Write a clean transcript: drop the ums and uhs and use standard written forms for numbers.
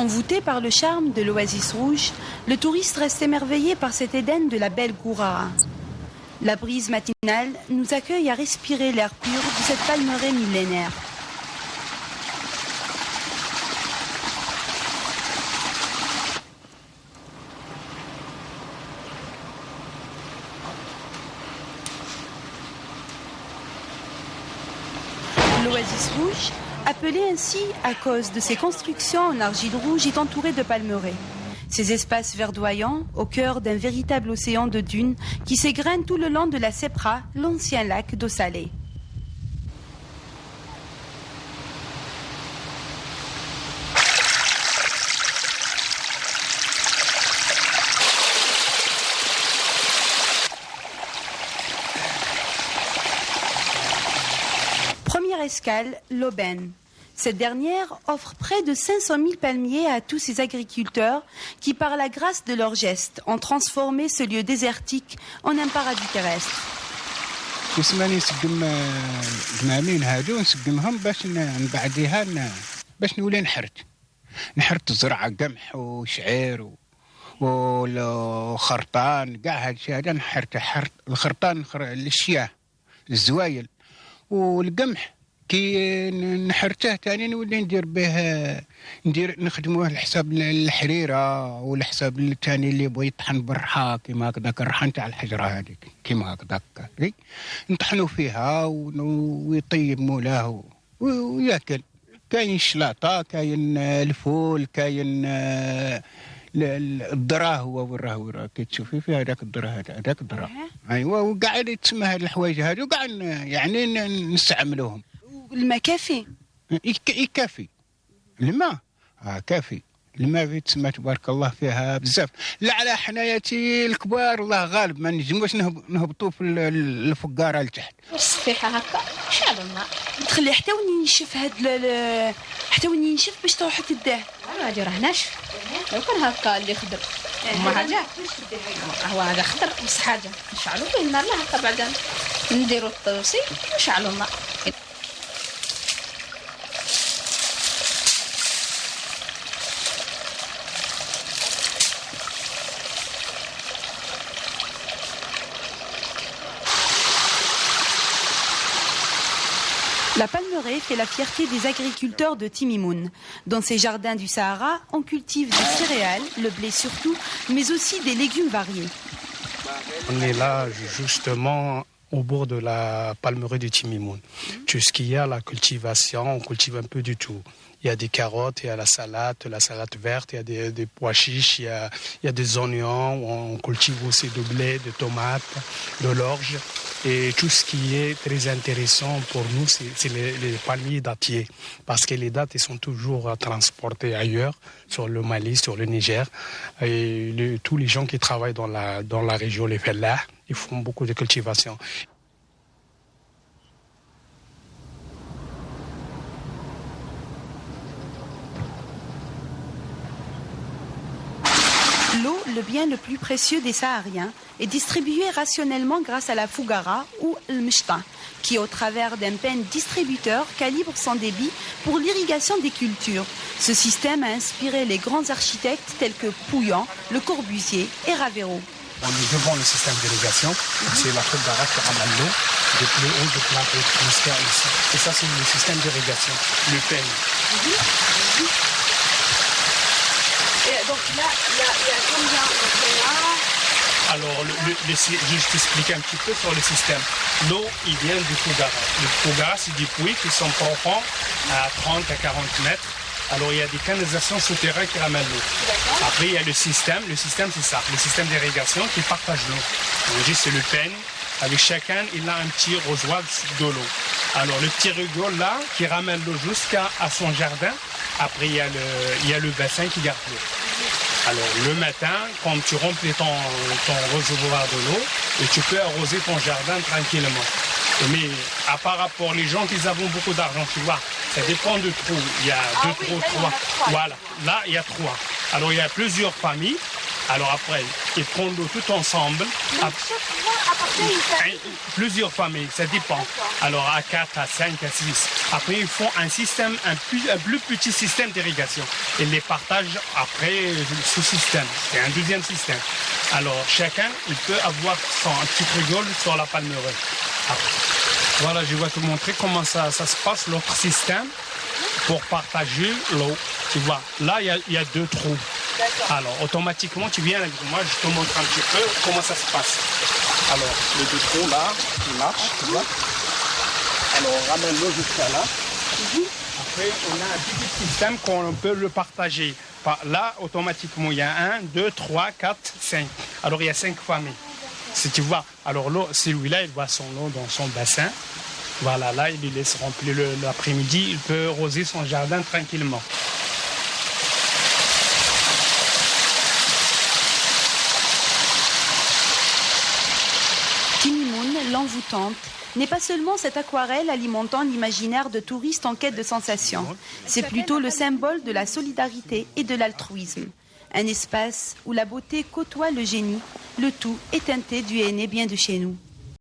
Envoûté par le charme de l'oasis rouge, le touriste reste émerveillé par cet Éden de la belle Gourara. La brise matinale nous accueille à respirer l'air pur de cette palmeraie millénaire. L'oasis rouge, appelée ainsi à cause de ses constructions en argile rouge, est entourée de palmeraies. Ces espaces verdoyants, au cœur d'un véritable océan de dunes qui s'égrènent tout le long de la Sepra, l'ancien lac d'eau salée. Première escale, l'aubaine. Cette dernière offre près de 500 000 palmiers à tous ces agriculteurs qui, par la grâce de leurs gestes, ont transformé ce lieu désertique en un paradis terrestre. كي نحرته تاني نولي ندير به نخدموه لحساب الحريره والحساب الثاني اللي بغى يطحن بالرحى كيما هكذاك الرحى نتاع الحجره هذيك كيما هكذاك نطحنوا فيها ويطيب مولاه وياكل. كاين الشلاطه، كاين الفول، كاين الذره. هو وراه كي تشوفي فيها هذاك الذره هذاك الذره ايوا وقاعد يتسمى هاد الحوايج هادو وقاعد يعني نستعملوهم. الماء كافي؟ يكافي الماء كافي. الماء في تسمى تبارك الله فيها بزاف. لا على حناياتي الكبار الله غالب ما نجموش نهبطوا في الفقاره لتحت. السفيحه هكا شحال الماء تخلي حتى وين ينشف حتى وين ينشف باش تروحي تداه. هادي راه ناشف لو كان هكا اللي خضر ما حاجه هو هذا خضر بس حاجه نشعلوا فيه النار لا هكا بعدا نديروا الطوسي ونشعلوا الماء. La palmeraie fait la fierté des agriculteurs de Timimoun. Dans ces jardins du Sahara, on cultive des céréales, le blé surtout, mais aussi des légumes variés. On est là justement au bord de la palmeraie de Timimoun. Tout ce qu'il y a, la cultivation, on cultive un peu du tout. Il y a des carottes, il y a la salade verte, il y a des pois chiches, il y a des oignons, on cultive aussi du blé, des tomates, de l'orge. Et tout ce qui est très intéressant pour nous, c'est les palmiers dattiers. Parce que les dattes, ils sont toujours transportés ailleurs, sur le Mali, sur le Niger. Et tous les gens qui travaillent dans la région, les fellahs, ils font beaucoup de cultivation. L'eau, le bien le plus précieux des Sahariens, est distribuée rationnellement grâce à la Fougara ou le Mishta, qui, au travers d'un pen distributeur, calibre son débit pour l'irrigation des cultures. Ce système a inspiré les grands architectes tels que Pouillan, Le Corbusier et Ravero. On est devant le système d'irrigation, c'est la Fougara qui ramène l'eau depuis le haut de plante jusqu'à ici. Et ça, c'est le système d'irrigation, le pen. Et donc là, il y a combien de... Alors, je t'explique un petit peu sur le système. L'eau, il vient du Fougara. Le Fougara, c'est des puits qui sont profonds à 30 à 40 mètres. Alors, il y a des canalisations souterraines qui ramènent l'eau. Après, il y a le système. Le système, c'est ça. Le système d'irrigation qui partage l'eau. Donc, c'est le pen. Avec chacun, il a un petit rosoir de l'eau. Alors, le petit rigole là, qui ramène l'eau jusqu'à son jardin. Après, il y a le bassin qui garde l'eau. Alors, le matin, quand tu remplis ton réservoir de l'eau, et tu peux arroser ton jardin tranquillement. Mais par rapport aux gens qui ont beaucoup d'argent, tu vois, ça dépend de trous. Il y a deux trous, trois. Voilà, là, il y a trois. Alors, il y a plusieurs familles Alors après, ils prennent l'eau tout ensemble. Plusieurs familles, ça dépend. Alors à 4, à 5, à 6. Après, ils font un système, un plus petit système d'irrigation. Ils les partagent après ce système. C'est un deuxième système. Alors chacun, il peut avoir son petit rigole sur la palmeraie. Voilà, je vais te montrer comment ça se passe, l'autre système, pour partager l'eau. Tu vois, là, il y a 2 trous. Alors, automatiquement, tu viens avec moi, je te montre un petit peu comment ça se passe. Alors, les 2 trous là, ils marchent, tu vois. Alors, on ramène l'eau jusqu'à là. Après, on a un petit système qu'on peut le partager. Là, automatiquement, il y a 1, 2, 3, 4, 5. Alors, il y a 5 familles. Si tu vois, alors l'eau, celui-là, il voit son eau dans son bassin. Voilà, là, il laisse remplir l'après-midi. Il peut arroser son jardin tranquillement. Tinimoun, l'envoûtante, n'est pas seulement cette aquarelle alimentant l'imaginaire de touristes en quête de sensations. C'est plutôt le symbole de la solidarité et de l'altruisme. Un espace où la beauté côtoie le génie, le tout est teinté du henné bien de chez nous.